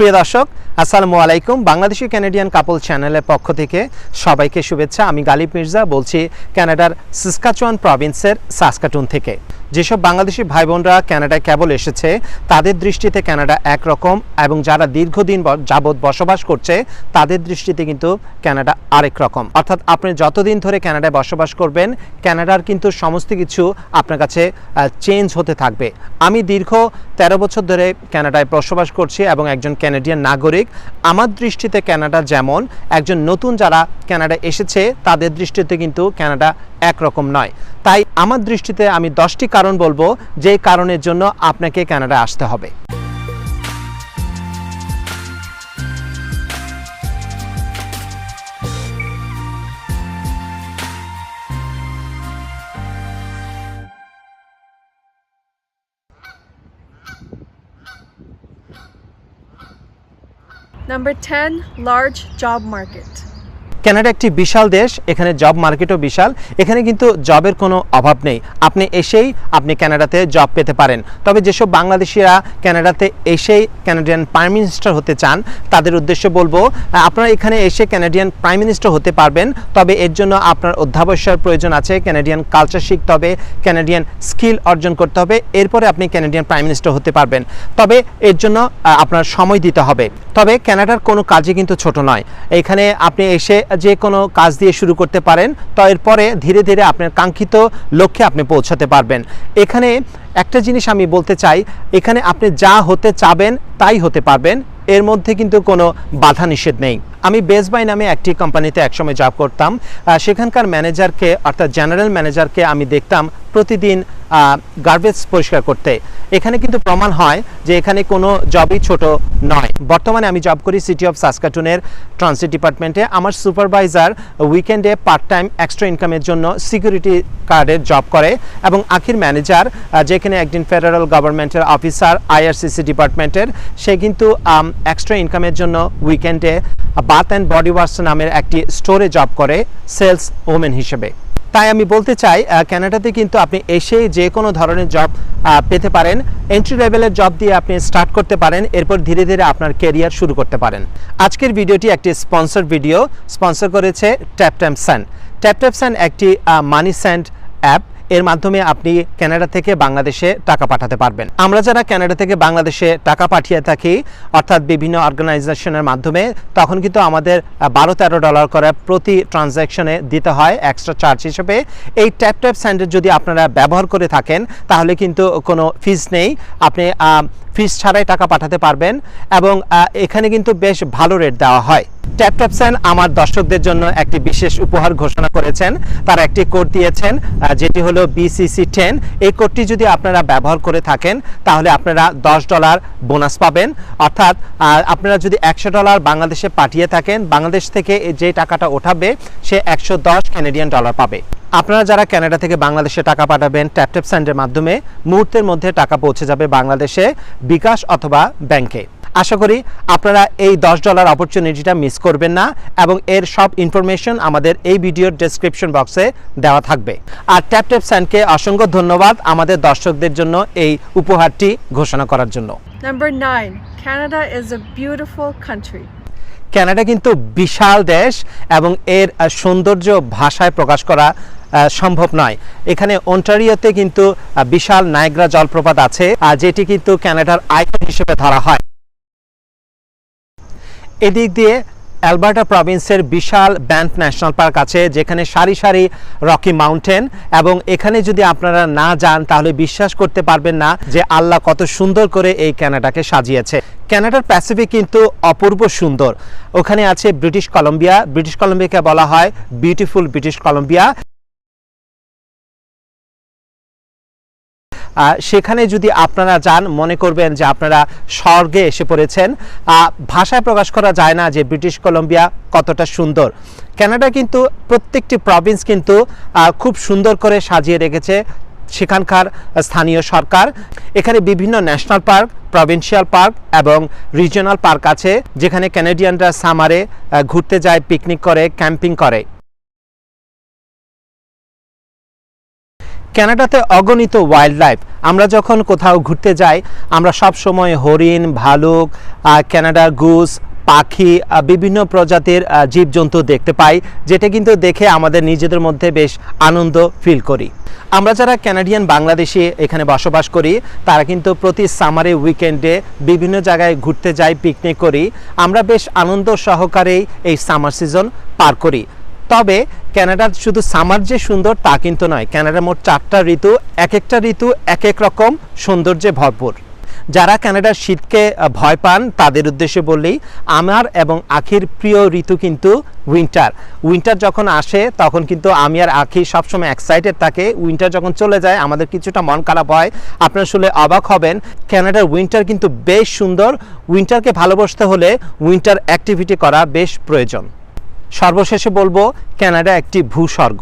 প্রিয় দর্শক আসসালামু আলাইকুম। বাংলাদেশি ক্যানাডিয়ান কাপল চ্যানেলের পক্ষ থেকে সবাইকে শুভেচ্ছা। আমি গালিব মির্জা বলছি কানাডার সাসকাচুয়ান প্রভিন্সের সাসকাটুন থেকে। যেসব বাংলাদেশি ভাই বোনরা কানাডায় কেবল এসেছে তাদের দৃষ্টিতে কানাডা একরকম, এবং যারা দীর্ঘদিন যাবৎ বসবাস করছে তাদের দৃষ্টিতে কিন্তু কানাডা আরেক রকম। অর্থাৎ আপনি যতদিন ধরে কানাডায় বসবাস করবেন কানাডার কিন্তু সমস্ত কিছু আপনার কাছে চেঞ্জ হতে থাকবে। আমি দীর্ঘ 13 বছর ধরে কানাডায় বসবাস করছি এবং একজন ক্যানাডিয়ান নাগরিক। আমার দৃষ্টিতে কানাডা যেমন, একজন নতুন যারা কানাডা এসেছে তাদের দৃষ্টিতে কিন্তু কানাডা একরকম নয়। তাই আমার দৃষ্টিতে আমি 10টি কারণ বলবো যে কারণের জন্য আপনাকে কানাডা আসতে হবে। Number 10, large job market. Canada একটি বিশাল দেশ, এখানে জব মার্কেটও বিশাল। এখানে কিন্তু জবের কোনো অভাব নেই, আপনি এসেই আপনি কানাডাতে জব পেতে পারেন। তবে যেসব বাংলাদেশিরা কানাডাতে এসেই কানাডিয়ান প্রাইম মিনিস্টার হতে চান তাদের উদ্দেশ্যে বলবো আপনারা এখানে এসে কানাডিয়ান প্রাইম মিনিস্টার হতে পারবেন, তবে এর জন্য আপনার অধ্যাবসায়ের প্রয়োজন আছে। কানাডিয়ান কালচার শিখতে হবে, কানাডিয়ান স্কিল অর্জন করতে হবে, এরপরে আপনি কানাডিয়ান প্রাইম মিনিস্টার হতে পারবেন। তবে এর জন্য আপনার সময় দিতে হবে। তবে কানাডার কোনো কাজই কিন্তু ছোট নয়। এখানে আপনি এসে যে কোনো কাজ দিয়ে শুরু করতে পারেন, তো এরপরে ধীরে ধীরে আপনার কাঙ্ক্ষিত লক্ষ্যে আপনি পৌঁছাতে পারবেন। এখানে একটা জিনিস আমি বলতে চাই, এখানে আপনি যা হতে চাবেন তাই হতে পারবেন, এর মধ্যে কিন্তু কোনো বাধা নিষেধ নেই। আমি বেস্ট বাই নামে একটি কোম্পানিতে একসময় জব করতাম। সেখানকার ম্যানেজারকে অর্থাৎ জেনারেল ম্যানেজারকে আমি দেখতাম প্রতিদিন গার্বেজ পরিষ্কার করতে। এখানে কিন্তু প্রমাণ হয় যে এখানে কোনো জবই ছোট নয়। বর্তমানে আমি জব করি সিটি অফ সাসকাটুনের ট্রানজিট ডিপার্টমেন্টে। আমার সুপারভাইজার উইকেন্ডে পার্ট টাইম এক্সট্রা ইনকামের জন্য সিকিউরিটি কার্ডের জব করে, এবং আখির ম্যানেজার যেখানে একজন ফেডারেল গভর্নমেন্টের অফিসার আইআরসিসি ডিপার্টমেন্টের, সে কিন্তু এক্সট্রা ইনকামের জন্য উইকেন্ডে বাথ অ্যান্ড বডি ওয়াশ নামের একটি স্টোরে জব করে সেলস ওমেন হিসেবে। তাই আমি বলতে চাই কানাডাতে কিন্তু আপনি এসে যে কোনো ধরনের জব পেতে পারেন। এন্ট্রি লেভেলের জব দিয়ে আপনি স্টার্ট করতে পারেন, এরপর ধীরে ধীরে আপনার ক্যারিয়ার শুরু করতে পারেন। আজকের ভিডিওটি একটি স্পন্সর ভিডিও, স্পন্সর করেছে ট্যাপট্যাপসেন্ড। ট্যাপট্যাপসেন্ড একটি মানি সেন্ড অ্যাপ। এর মাধ্যমে আপনি কানাডা থেকে বাংলাদেশে টাকা পাঠাতে পারবেন। আমরা যারা কানাডা থেকে বাংলাদেশে টাকা পাঠিয়ে থাকি অর্থাৎ বিভিন্ন অর্গানাইজেশনের মাধ্যমে, তখন কিন্তু আমাদের $12-13 করে প্রতি ট্রানজ্যাকশনে দিতে হয় এক্সট্রা চার্জ হিসেবে। এই ট্যাপট্যাপসেন্ডের যদি আপনারা ব্যবহার করে থাকেন তাহলে কিন্তু কোনো ফিস নেই, আপনি ফিস ছাড়াই টাকা পাঠাতে পারবেন, এবং এখানে কিন্তু বেশ ভালো রেট দেওয়া হয়। ট্যাপট্যাপসেন্ড আমার দর্শকদের জন্য একটি বিশেষ উপহার ঘোষণা করেছেন। তারা একটি কোড দিয়েছেন যেটি হলো BCC10। এই কোডটি যদি আপনারা ব্যবহার করে থাকেন তাহলে আপনারা $10 বোনাস পাবেন। অর্থাৎ আপনারা যদি $100 বাংলাদেশে পাঠিয়ে থাকেন, বাংলাদেশ থেকে যে টাকাটা ওঠাবে সে $110 কানাডিয়ান ডলার পাবে। আপনারা যারা কানাডা থেকে বাংলাদেশে টাকা পাঠাবেন ট্যাপট্যাপসেন্ডের মাধ্যমে, মুহূর্তের মধ্যে টাকা পৌঁছে যাবে বাংলাদেশে বিকাশ অথবা ব্যাংকে। আশা করি আপনারা এই $10 অপরচুনিটিটা মিস করবেন না, এবং এর সব ইনফরমেশন আমাদের এই ভিডিওর ডেসক্রিপশন বক্সে দেওয়া থাকবে। আর ট্যাপট্যাপসেন্ডকে অসংখ্য ধন্যবাদ আমাদের দর্শকদের জন্য এই উপহারটি ঘোষণা করার জন্য। Number 9, Canada is a beautiful country. Canada কিন্তু বিশাল দেশ, এবং এর সৌন্দর্য ভাষায় প্রকাশ করা সম্ভব নয়। এখানে অন্টারিওতে কিন্তু বিশাল নায়াগ্রা জলপ্রপাত আছে, যেটি কিন্তু কানাডার আইকন হিসেবে ধরা হয়। এদিক দিয়ে অ্যালবার্টা প্রভিন্সের বিশাল ব্যান্ফ ন্যাশনাল পার্ক আছে, যেখানে সারি সারি রকি মাউন্টেন, এবং এখানে যদি আপনারা না যান তাহলে বিশ্বাস করতে পারবেন না যে আল্লাহ কত সুন্দর করে এই কানাডাকে সাজিয়েছে। কানাডার প্যাসিফিক কিন্তু অপূর্ব সুন্দর। ওখানে আছে ব্রিটিশ কলম্বিয়া। ব্রিটিশ কলম্বিয়াকে বলা হয় বিউটিফুল ব্রিটিশ কলম্বিয়া। সেখানে যদি আপনারা যান মনে করবেন যে আপনারা স্বর্গে এসে পড়েছেন। ভাষায় প্রকাশ করা যায় না যে ব্রিটিশ কলম্বিয়া কতটা সুন্দর। কানাডা কিন্তু প্রত্যেকটি প্রভিন্স কিন্তু খুব সুন্দর করে সাজিয়ে রেখেছে সেখানকার স্থানীয় সরকার। এখানে বিভিন্ন ন্যাশনাল পার্ক, প্রভিন্সিয়াল পার্ক এবং রিজিওনাল পার্ক আছে, যেখানে কানাডিয়ানরা সামারে ঘুরতে যায়, পিকনিক করে, ক্যাম্পিং করে। কানাডাতে অগণিত ওয়াইল্ড লাইফ। আমরা যখন কোথাও ঘুরতে যাই আমরা সব সময় হরিণ, ভালুক, কানাডা গুস, পাখি, বিভিন্ন প্রজাতির জীবজন্তু দেখতে পাই, যেটা কিন্তু দেখে আমাদের নিজেদের মধ্যে বেশ আনন্দ ফিল করি। আমরা যারা কানাডিয়ান বাংলাদেশি এখানে বসবাস করি তারা কিন্তু প্রতি সামারে উইকেন্ডে বিভিন্ন জায়গায় ঘুরতে যাই, পিকনিক করি। আমরা বেশ আনন্দ সহকারেই এই সামার সিজন পার করি। তবে কানাডার শুধু সামার যে সুন্দর তা কিন্তু নয়, কানাডার মোট 4টা ঋতু, এক একটা ঋতু এক এক রকম সৌন্দর্যে ভরপুর। যারা কানাডার শীতকে ভয় পান তাদের উদ্দেশ্যে বললেই আমার এবং আখির প্রিয় ঋতু কিন্তু উইন্টার যখন আসে তখন কিন্তু আমি আর আখি সবসময় এক্সাইটেড থাকে। উইন্টার যখন চলে যায় আমাদের কিছুটা মন খারাপ হয়। আপনারা শুনলে অবাক হবেন, কানাডার উইন্টার কিন্তু বেশ সুন্দর। উইন্টারকে ভালোবাসতে হলে উইন্টার অ্যাক্টিভিটি করা বেশ প্রয়োজন। সর্বশেষে বলবো কানাডা একটি ভূস্বর্গ।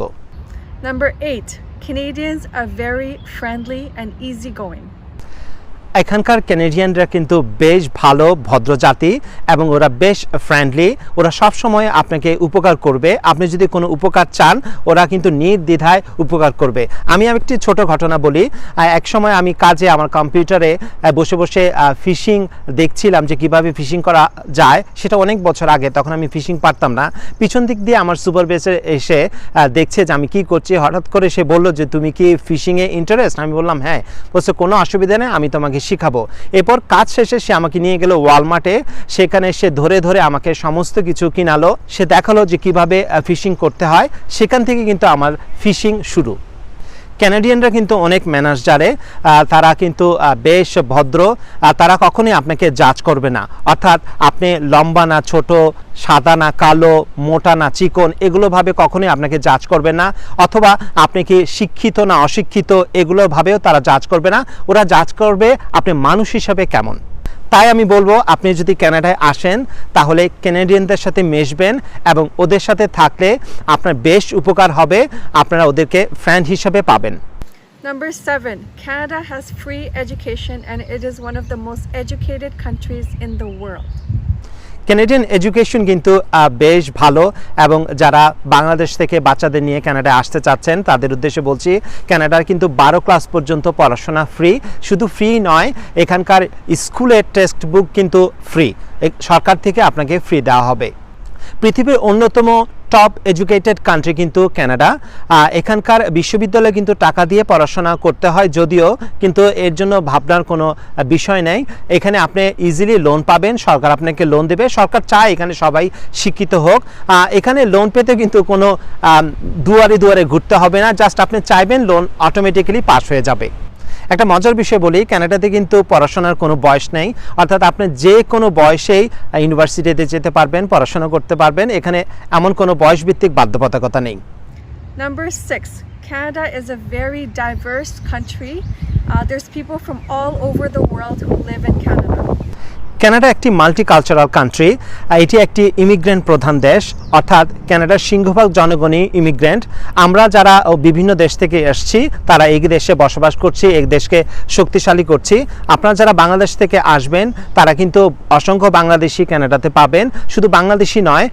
Number 8. Canadians are very friendly and easygoing. এখানকার ক্যানাডিয়ানরা কিন্তু বেশ ভালো, ভদ্র জাতি এবং ওরা বেশ ফ্রেন্ডলি। ওরা সব সময় আপনাকে উপকার করবে। আপনি যদি কোনো উপকার চান ওরা কিন্তু নির্দ্বিধায় উপকার করবে। আমি একটি ছোট ঘটনা বলি। এক সময় আমি কাজে আমার কম্পিউটারে বসে বসে ফিশিং দেখছিলাম যে কিভাবে ফিশিং করা যায়। সেটা অনেক বছর আগে, তখন আমি ফিশিং পারতাম না। পিছন দিক দিয়ে আমার সুপারভাইজার এসে দেখছে যে আমি কি করছি। হঠাৎ করে সে বললো যে তুমি কি ফিশিংয়ে ইন্টারেস্ট? আমি বললাম হ্যাঁ। বলছে কোনো অসুবিধা নেই, আমি তোমাকে শিখাবো। এরপর কাজ শেষে সে আমাকে নিয়ে গেল ওয়ালমার্টে। সেখানে সে ধরে ধরে আমাকে সমস্ত কিছু কিনালো। সে দেখালো যে কিভাবে ফিশিং করতে হয়। সেখান থেকে কিন্তু আমার ফিশিং শুরু। ক্যানাডিয়ানরা কিন্তু অনেক ম্যানার্স জানে, তারা কিন্তু বেশ ভদ্র। তারা কখনোই আপনাকে জাজ করবে না। অর্থাৎ আপনি লম্বা না ছোট, সাদা না কালো, মোটা না চিকন, এগুলো ভাবে কখনোই আপনাকে জাজ করবে না। অথবা আপনি কি শিক্ষিত না অশিক্ষিত, এগুলো ভাবেও তারা জাজ করবে না। ওরা জাজ করবে আপনি মানুষ হিসাবে কেমন। তাই আমি বলবো আপনি যদি কানাডায় আসেন তাহলে ক্যানাডিয়ানদের সাথে মিশবেন এবং ওদের সাথে থাকলে আপনার বেশ উপকার হবে। আপনারা ওদেরকে ফ্রেন্ড হিসেবে পাবেন। Number 7. Canada has free education and it is one of the most educated countries in the world. Canadian education কিন্তু বেশ ভালো এবং যারা বাংলাদেশ থেকে বাচ্চাদের নিয়ে কানাডায় আসতে চাচ্ছেন তাদের উদ্দেশ্যে বলছি কানাডার কিন্তু 12 ক্লাস পর্যন্ত পড়াশোনা ফ্রি। শুধু ফ্রি নয়, এখানকার স্কুলের টেক্সট বুক কিন্তু ফ্রি, সরকার থেকে আপনাকে ফ্রি দেওয়া হবে। পৃথিবীর অন্যতম টপ এডুকেটেড কান্ট্রি কিন্তু কানাডা। এখানকার বিশ্ববিদ্যালয়ে কিন্তু টাকা দিয়ে পড়াশোনা করতে হয়, যদিও কিন্তু এর জন্য ভাবনার কোনো বিষয় নেই। এখানে আপনি ইজিলি লোন পাবেন, সরকার আপনাকে লোন দেবে। সরকার চায় এখানে সবাই শিক্ষিত হোক। এখানে লোন পেতে কিন্তু কোনো দুয়ারে দুয়ারে ঘুরতে হবে না, জাস্ট আপনি চাইবেন লোন অটোমেটিক্যালি পাস হয়ে যাবে। একটা মজার বিষয় বলি, কানাডাতে কিন্তু পড়াশোনার কোনো বয়স নেই। অর্থাৎ আপনি যে কোনো বয়সেই ইউনিভার্সিটিতে যেতে পারবেন, পড়াশোনা করতে পারবেন। এখানে এমন কোনো বয়সভিত্তিক বাধ্যবাধকতা নেই। Number 6. Canada is a very diverse country. There's people from all over the world who live in Canada. Canada একটি মাল্টিকালচারাল কান্ট্রি। এটি একটি ইমিগ্রেন্ট প্রধান দেশ, অর্থাৎ কানাডার সিংহভাগ জনগণই ইমিগ্রেন্ট। আমরা যারা বিভিন্ন দেশ থেকে এসেছি তারা এই দেশে বসবাস করছি, এই দেশকে শক্তিশালী করছি। আপনারা যারা বাংলাদেশ থেকে আসবেন তারা কিন্তু অসংখ্য বাংলাদেশি কানাডাতে পাবেন। শুধু বাংলাদেশি নয়,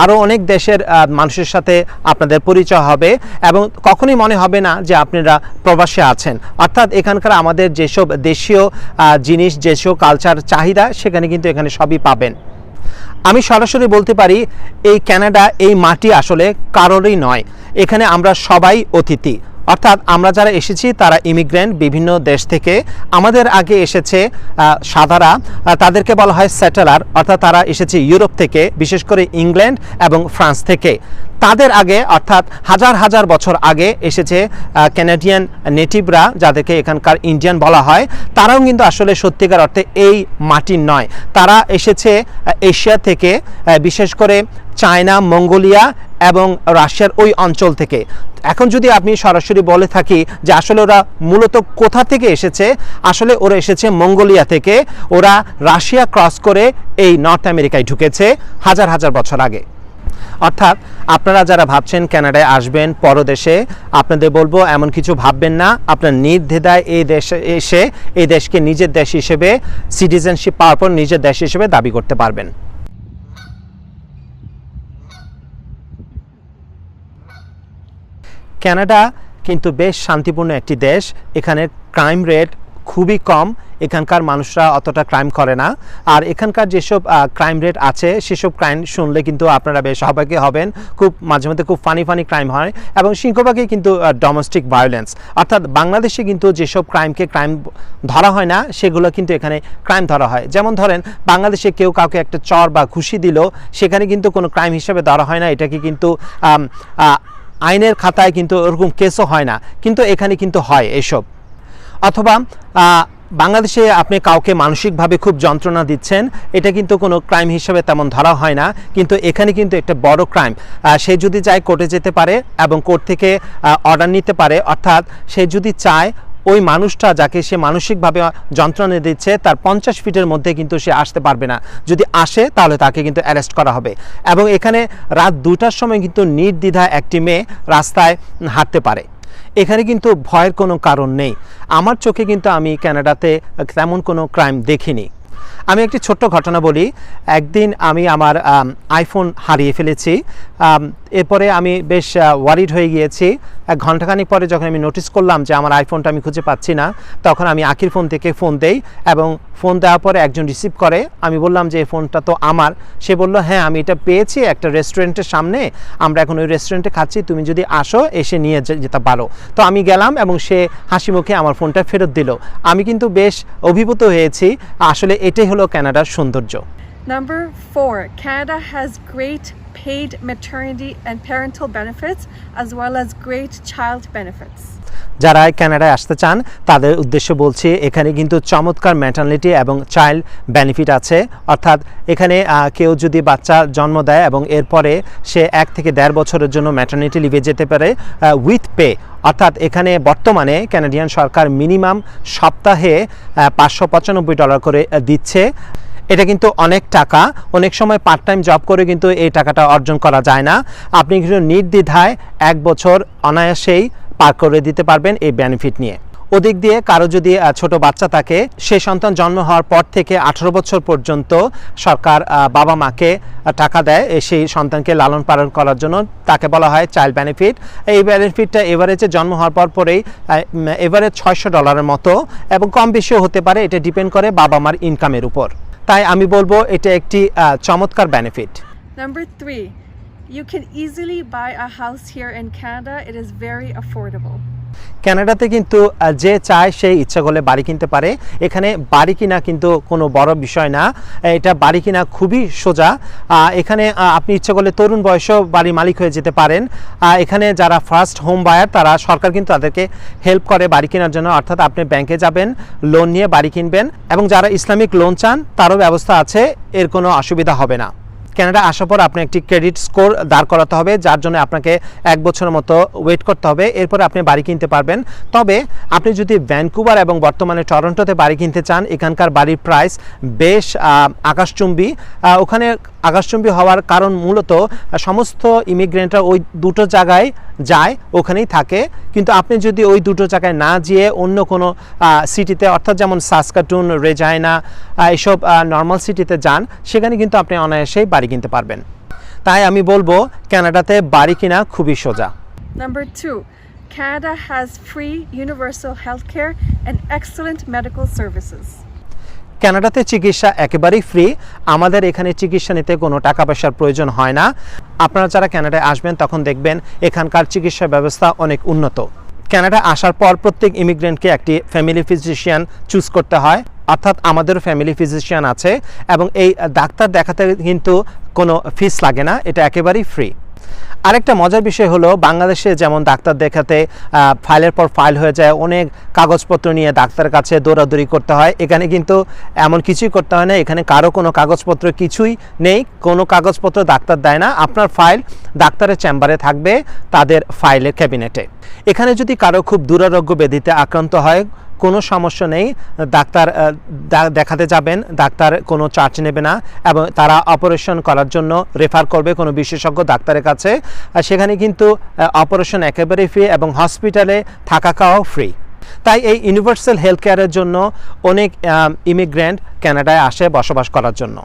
আরও অনেক দেশের মানুষের সাথে আপনাদের পরিচয় হবে এবং কখনোই মনে হবে না যে আপনারা প্রবাসে আছেন। অর্থাৎ এখানকার আমাদের যেসব দেশীয় জিনিস, যেসব কালচার চাহিদা সেখানে কিন্তু এখানে সবই পাবেন। আমি সরাসরি বলতে পারি এই কানাডা, এই মাটি আসলে কারোরই নয়। এখানে আমরা সবাই অতিথি। অর্থাৎ আমরা যারা এসেছি তারা ইমিগ্রেন্ট বিভিন্ন দেশ থেকে। আমাদের আগে এসেছে সাদারা, তাদেরকে বলা হয় সেটেলার, অর্থাৎ তারা এসেছে ইউরোপ থেকে, বিশেষ করে ইংল্যান্ড এবং ফ্রান্স থেকে। তাদের আগে অর্থাৎ হাজার হাজার বছর আগে এসেছে ক্যানাডিয়ান নেটিভরা, যাদেরকে এখানকার ইন্ডিয়ান বলা হয়। তারাও কিন্তু আসলে সত্যিকার অর্থে এই মাটির নয়। তারা এসেছে এশিয়া থেকে, বিশেষ করে চায়না, মঙ্গোলিয়া এবং রাশিয়ার ওই অঞ্চল থেকে। এখন যদি আপনি সরাসরি বলে থাকি যে আসলে ওরা মূলত কোথা থেকে এসেছে, আসলে ওরা এসেছে মঙ্গোলিয়া থেকে। ওরা রাশিয়া ক্রস করে এই নর্থ আমেরিকায় ঢুকেছে হাজার হাজার বছর আগে। অর্থাৎ আপনারা যারা ভাবছেন কানাডায় আসবেন পরদেশে, আপনাদের বলবো এমন কিছু ভাববেন না। আপনার নির্দ্বিধায় এই দেশে এসে এই দেশকে নিজের দেশ হিসেবে, সিটিজেনশিপ পাওয়ার পর নিজের দেশ হিসেবে দাবি করতে পারবেন। কিন্তু বেশ শান্তিপূর্ণ একটি দেশ। এখানে ক্রাইম রেট খুবই কম, এখানকার মানুষরা অতটা ক্রাইম করে না। আর এখানকার যেসব ক্রাইম রেট আছে সেসব ক্রাইম শুনলে কিন্তু আপনারা বেশ অবাক হবেন। খুব মাঝে মধ্যে খুব ফানি ক্রাইম হয় এবং সিংহভাগই কিন্তু ডোমেস্টিক ভায়োলেন্স, অর্থাৎ বাংলাদেশে কিন্তু যেসব ক্রাইমকে ক্রাইম ধরা হয় না সেগুলো কিন্তু এখানে ক্রাইম ধরা হয়। যেমন ধরেন বাংলাদেশে কেউ কাউকে একটা চর বা ঘুষি দিল, সেখানে কিন্তু কোনো ক্রাইম হিসেবে ধরা হয় না, এটাকে কিন্তু আইনের খাতায় কিন্তু ওরকম কেসও হয় না, কিন্তু এখানে কিন্তু হয় এসব। অথবা বাংলাদেশে আপনি কাউকে মানসিকভাবে খুব যন্ত্রণা দিচ্ছেন, এটা কিন্তু কোনো ক্রাইম হিসেবে তেমন ধরা হয় না, কিন্তু এখানে কিন্তু একটা বড় ক্রাইম। সে যদি চায় কোর্টে যেতে পারে এবং কোর্ট থেকে অর্ডার নিতে পারে, অর্থাৎ সে যদি চায় ওই মানুষটা যাকে সে মানসিকভাবে যন্ত্রণা দিচ্ছে তার 50 ফিটের মধ্যে কিন্তু সে আসতে পারবে না। যদি আসে তাহলে তাকে কিন্তু অ্যারেস্ট করা হবে। এবং এখানে রাত 2টার সময় কিন্তু নির্দ্বিধায় একটি মেয়ে রাস্তায় হাঁটতে পারে। এখানে কিন্তু ভয়ের কোনো কারণ নেই। আমার চোখে কিন্তু আমি কানাডাতে তেমন কোনো ক্রাইম দেখিনি। আমি একটি ছোট্ট ঘটনা বলি। একদিন আমি আমার আইফোন হারিয়ে ফেলেছি। এরপরে আমি বেশ ওয়ারিড হয়ে গিয়েছি। এক ঘন্টাখানিক পরে যখন আমি নোটিস করলাম যে আমার আইফোনটা আমি খুঁজে পাচ্ছি না, তখন আমি আকির ফোন থেকে ফোন দেই এবং ফোন দেওয়ার পরে একজন রিসিভ করে। আমি বললাম যে এই ফোনটা তো আমার। সে বলল হ্যাঁ আমি এটা পেয়েছি একটা রেস্টুরেন্টের সামনে, আমরা এখন ওই রেস্টুরেন্টে খাচ্ছি, তুমি যদি আসো এসে নিয়ে যেতে পারো। তো আমি গেলাম এবং সে হাসি মুখে আমার ফোনটা ফেরত দিল। আমি কিন্তু বেশ অভিভূত হয়েছি। আসলে এটাই হলো কানাডার সৌন্দর্য। Number 4, Canada has great paid maternity and parental benefits as well as great child benefits. যারা কানাডায় আসতে চান তাদের উদ্দেশ্যে বলছি, এখানে কিন্তু চমৎকার ম্যাটারনিটি এবং চাইল্ড বেনিফিট আছে। অর্থাৎ এখানে কেউ যদি বাচ্চা জন্ম দেয় এবং এরপরে সে 1 থেকে 1.5 বছরের জন্য ম্যাটারনিটি লিভে যেতে পারে উইথ পে। অর্থাৎ এখানে বর্তমানে কানাডিয়ান সরকার মিনিমাম সপ্তাহে $595 করে দিচ্ছে। এটা কিন্তু অনেক টাকা। অনেক সময় পার্ট টাইম জব করে কিন্তু এই টাকাটা অর্জন করা যায় না। আপনি কিন্তু নির্দ্বিধায় 1 বছর অনায়াসেই পার করে দিতে পারবেন এই বেনিফিট নিয়ে। ওদিক দিয়ে কারো যদি ছোট বাচ্চা থাকে, সেই সন্তান জন্ম হওয়ার পর থেকে 18 বছর পর্যন্ত সরকার বাবা মাকে টাকা দেয় সেই সন্তানকে লালন পালন করার জন্য, তাকে বলা হয় চাইল্ড বেনিফিট। এই বেনিফিটটা এভারেজে জন্ম হওয়ার পরেই এভারেজ $600 মতো এবং কম বেশিও হতে পারে, এটা ডিপেন্ড করে বাবা মার ইনকামের উপর। তাই আমি বলবো এটা একটি চমৎকার benefit. Number 3, you can easily buy a house here in Canada. It is very affordable. কানাডাতে কিন্তু যে চায় সেই ইচ্ছা করলে বাড়ি কিনতে পারে। এখানে বাড়ি কিনা কিন্তু কোনো বড় বিষয় না, এটা বাড়ি কিনা খুবই সোজা। এখানে আপনি ইচ্ছা করলে তরুণ বয়সেও বাড়ি মালিক হয়ে যেতে পারেন। এখানে যারা ফার্স্ট হোম বায়ার তারা সরকার কিন্তু তাদেরকে হেল্প করে বাড়ি কেনার জন্য, অর্থাৎ আপনি ব্যাংকে যাবেন, লোন নিয়ে বাড়ি কিনবেন এবং যারা ইসলামিক লোন চান তারও ব্যবস্থা আছে, এর কোনো অসুবিধা হবে না। কানাডা আসার পর আপনি একটি ক্রেডিট স্কোর দাঁড় করাতে হবে, যার জন্য আপনাকে 1 বছরের মতো ওয়েট করতে হবে, এরপর আপনি বাড়ি কিনতে পারবেন। তবে আপনি যদি ভ্যানকুভার এবং বর্তমানে টরন্টোতে বাড়ি কিনতে চান, এখানকার বাড়ির প্রাইস বেশ আকাশচুম্বী। ওখানে আকাশচুম্বী হওয়ার কারণ মূলত সমস্ত ইমিগ্রেন্টরা ওই দুটো জায়গায় যায়, ওখানেই থাকে। কিন্তু আপনি যদি ওই দুটো জায়গায় না যেয়ে অন্য কোনো সিটিতে, অর্থাৎ যেমন সাসকাটুন, রেজাইনা, এইসব নর্মাল সিটিতে যান, সেখানে কিন্তু আপনি অনায়াসেই বাড়ি কিনতে পারবেন। তাই আমি বলবো কানাডাতে বাড়ি কিনা খুবই সোজা। Number 2, Canada has free universal healthcare and excellent medical services. কানাডাতে চিকিৎসা একেবারেই ফ্রি। আমাদের এখানে চিকিৎসা নিতে কোনো টাকা পয়সার প্রয়োজন হয় না। আপনারা যারা কানাডায় আসবেন তখন দেখবেন এখানকার চিকিৎসা ব্যবস্থা অনেক উন্নত। কানাডা আসার পর প্রত্যেক ইমিগ্রেন্টকে একটি ফ্যামিলি ফিজিশিয়ান চুজ করতে হয়, অর্থাৎ আমাদেরও ফ্যামিলি ফিজিশিয়ান আছে এবং এই ডাক্তার দেখাতে কিন্তু কোনো ফিস লাগে না, এটা একেবারেই ফ্রি। আরেকটা মজার বিষয় হলো, বাংলাদেশে যেমন ডাক্তার দেখাতে ফাইলের পর ফাইল হয়ে যায়, অনেক কাগজপত্র নিয়ে ডাক্তারের কাছে দৌড়াদৌড়ি করতে হয়, এখানে কিন্তু এমন কিছুই করতে হয় না। এখানে কারো কোনো কাগজপত্র কিছুই নেই, কোনো কাগজপত্র ডাক্তার দেয় না। আপনার ফাইল ডাক্তারের চেম্বারে থাকবে, তাদের ফাইলের ক্যাবিনেটে। এখানে যদি কারো খুব দুরারোগ্য ব্যাধিতে আক্রান্ত হয়, কোনো সমস্যা নেই, ডাক্তার দেখাতে যাবেন, ডাক্তার কোনো চার্জ নেবে না এবং তারা অপারেশন করার জন্য রেফার করবে কোনো বিশেষজ্ঞ ডাক্তারের কাছে। সেখানে কিন্তু অপারেশন একেবারে ফ্রি এবং হসপিটালে থাকা খাওয়াও ফ্রি। তাই এই ইউনিভার্সাল হেলথ কেয়ারের জন্য অনেক ইমিগ্রেন্ট কানাডায় আসে বসবাস করার জন্য।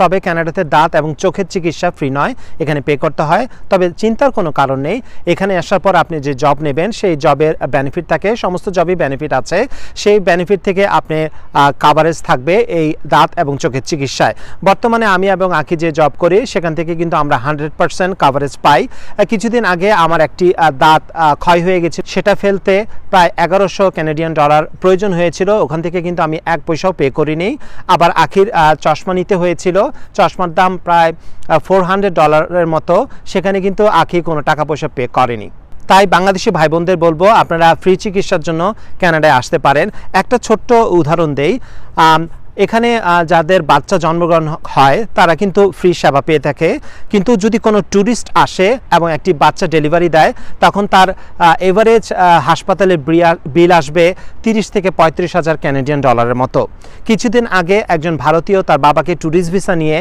তবে কানাডাতে দাঁত এবং চোখের চিকিৎসা ফ্রি নয়, এখানে পে করতে হয়। তবে চিন্তার কোনো কারণ নেই, এখানে আসার পর আপনি যে জব নেবেন সেই জবের বেনিফিট থাকে, সমস্ত জবই বেনিফিট আছে, সেই বেনিফিট থেকে আপনি কাভারেজ থাকবে এই দাঁত এবং চোখের চিকিৎসায়। বর্তমানে আমি এবং আঁকি যে জব করি সেখান থেকে কিন্তু আমরা 100% কাভারেজ পাই। কিছুদিন আগে আমার একটি দাঁত ক্ষয় হয়ে গেছে, সেটা ফেলতে প্রায় 1100 কানাডিয়ান ডলার প্রয়োজন হয়েছিল, ওখান থেকে কিন্তু আমি 1 পয়সাও পে করিনি। আবার আখির চশমা নিতে হয়েছিল, চশমার দাম প্রায় $400 মতো, সেখানে কিন্তু আখি কোনো টাকা পয়সা পে করেনি। তাই বাংলাদেশি ভাই বোনদের বলবো আপনারা ফ্রি চিকিৎসার জন্য কানাডায় আসতে পারেন। একটা ছোট্ট উদাহরণ দেই, এখানে যাদের বাচ্চা জন্মগ্রহণ হয় তারা কিন্তু ফ্রি সেবা পেয়ে থাকে, কিন্তু যদি কোনো ট্যুরিস্ট আসে এবং একটি বাচ্চা ডেলিভারি দেয় তখন তার এভারেজ হাসপাতালের বিল আসবে 30 থেকে 35,000 কানাডিয়ান ডলারের মতো। কিছুদিন আগে একজন ভারতীয় তার বাবাকে ট্যুরিস্ট ভিসা নিয়ে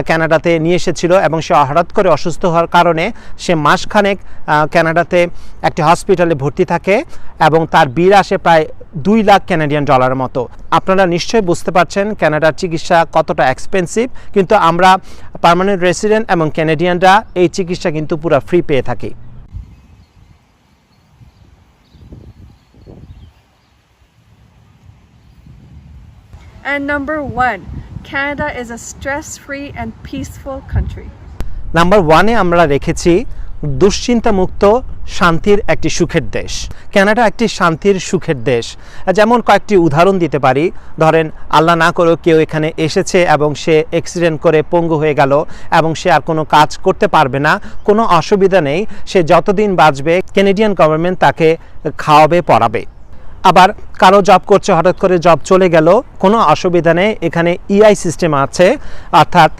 কানাডাতে নিয়ে এসেছিল এবং সে হঠাৎ করে অসুস্থ হওয়ার কারণে সে মাসখানেক কানাডাতে একটি হসপিটালে ভর্তি থাকে এবং তার বিল আসে প্রায় 2 লাখ কানাডিয়ান ডলারের মতো। আপনারা নিশ্চয়ই বুঝতে পারছেন কানাডার চিকিৎসা কতটা এক্সপেন্সিভ, কিন্তু আমরা পার্মানেন্ট রেসিডেন্ট এবং কানাডিয়ানরা এই চিকিৎসা কিন্তু পুরো ফ্রি পেয়ে থাকি। And number 1, Canada is a stress-free and peaceful country. Number 1-এ আমরা রেখেছি দুশ্চিন্তামুক্ত শান্তির একটি সুখের দেশ। কানাডা একটি শান্তির সুখের দেশ। যেমন কয়েকটি উদাহরণ দিতে পারি, ধরেন আল্লাহ না করো কেউ এখানে এসেছে এবং সে অ্যাক্সিডেন্ট করে পঙ্গু হয়ে গেল এবং সে আর কোনো কাজ করতে পারবে না, কোনো অসুবিধা নেই, সে যতদিন বাঁচবে কানাডিয়ান গভর্নমেন্ট তাকে খাওয়াবে পড়াবে। আবার কারো জব করছে, হঠাৎ করে জব চলে গেল, কোনো অসুবিধা নেই, এখানে ইআই সিস্টেম আছে, অর্থাৎ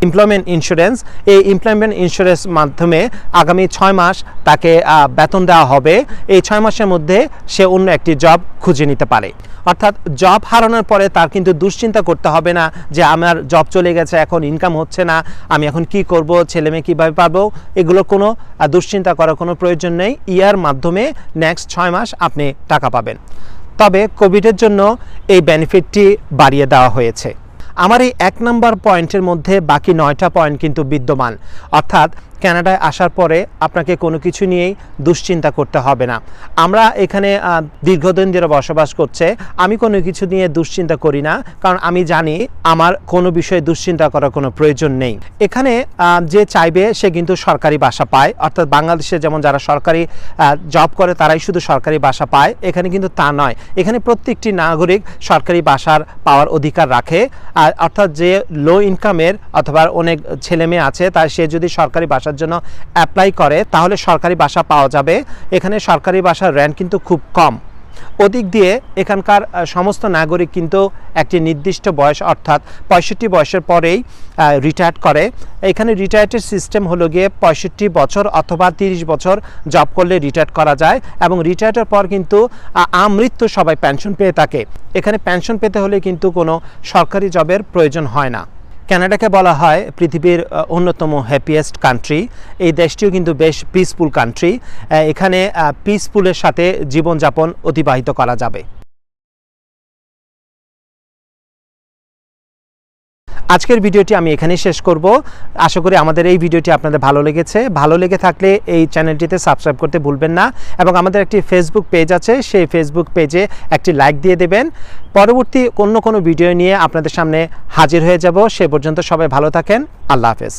এমপ্লয়মেন্ট ইন্স্যুরেন্স। এই এমপ্লয়মেন্ট ইন্স্যুরেন্স মাধ্যমে আগামী 6 মাস তাকে বেতন দেওয়া হবে। এই 6 মাসের মধ্যে সে অন্য একটি জব খুঁজে নিতে পারে। অর্থাৎ জব হারানোর পরে তার কিন্তু দুশ্চিন্তা করতে হবে না যে আমার জব চলে গেছে, এখন ইনকাম হচ্ছে না, আমি এখন কি করব, ছেলে মেয়ে কীভাবে পাবো, এগুলো কোনো দুশ্চিন্তা করার কোনো প্রয়োজন নেই। ইয়ার মাধ্যমে নেক্সট 6 মাস আপনি টাকা পাবেন। তবে কোভিডের জন্য এই বেনিফিটটি বাড়িয়ে দেওয়া হয়েছে। আমার এই 1 নম্বর পয়েন্টের মধ্যে বাকি 9টা পয়েন্ট কিন্তু বিদ্যমান, অর্থাৎ কানাডায় আসার পরে আপনাকে কোনো কিছু নিয়েই দুশ্চিন্তা করতে হবে না। আমরা এখানে দীর্ঘদিন ধরে বসবাস করছে, আমি কোনো কিছু নিয়ে দুশ্চিন্তা করি না, কারণ আমি জানি আমার কোনো বিষয়ে দুশ্চিন্তা করার কোনো প্রয়োজন নেই। এখানে যে চাইবে সে কিন্তু সরকারি বাসা পায়, অর্থাৎ বাংলাদেশে যেমন যারা সরকারি জব করে তারাই শুধু সরকারি বাসা পায়, এখানে কিন্তু তা নয়। এখানে প্রত্যেকটি নাগরিক সরকারি বাসার পাওয়ার অধিকার রাখে, অর্থাৎ যে লো ইনকামের অথবা অনেক ছেলে মেয়ে আছে তাই সে যদি সরকারি বাসার জন্য অ্যাপ্লাই করে তাহলে সরকারি বাসা পাওয়া যাবে। এখানে সরকারি বাসার রেন্ট কিন্তু খুব কম। ওদিক দিয়ে এখানকার সমস্ত নাগরিক কিন্তু একটি নির্দিষ্ট বয়স অর্থাৎ 65 বয়সের পরেই রিটায়ার করে। এখানে রিটায়ারের সিস্টেম হলো গিয়ে 65 বছর অথবা 30 বছর জব করলে রিটায়ার করা যায় এবং রিটায়ারের পর কিন্তু আমৃত্যু সবাই পেনশন পেয়ে থাকে। এখানে পেনশন পেতে হলে কিন্তু কোনো সরকারি জবের প্রয়োজন হয় না। কানাডাকে বলা হয় পৃথিবীর অন্যতম হ্যাপিয়েস্ট কান্ট্রি। এই দেশটিও কিন্তু বেশ পিসফুল কান্ট্রি। এখানে পিসফুলের সাথে জীবনযাপন অতিবাহিত করা যাবে। আজকের ভিডিওটি আমি এখানেই শেষ করব। আশা করি আমাদের এই ভিডিওটি আপনাদের ভালো লেগেছে। ভালো লেগে থাকলে এই চ্যানেলটিতে সাবস্ক্রাইব করতে ভুলবেন না এবং আমাদের একটি ফেসবুক পেজ আছে, সেই ফেসবুক পেজে একটি লাইক দিয়ে দেবেন। পরবর্তী অন্য কোনো ভিডিও নিয়ে আপনাদের সামনে হাজির হয়ে যাব। সে পর্যন্ত সবাই ভালো থাকেন। আল্লাহ হাফেজ।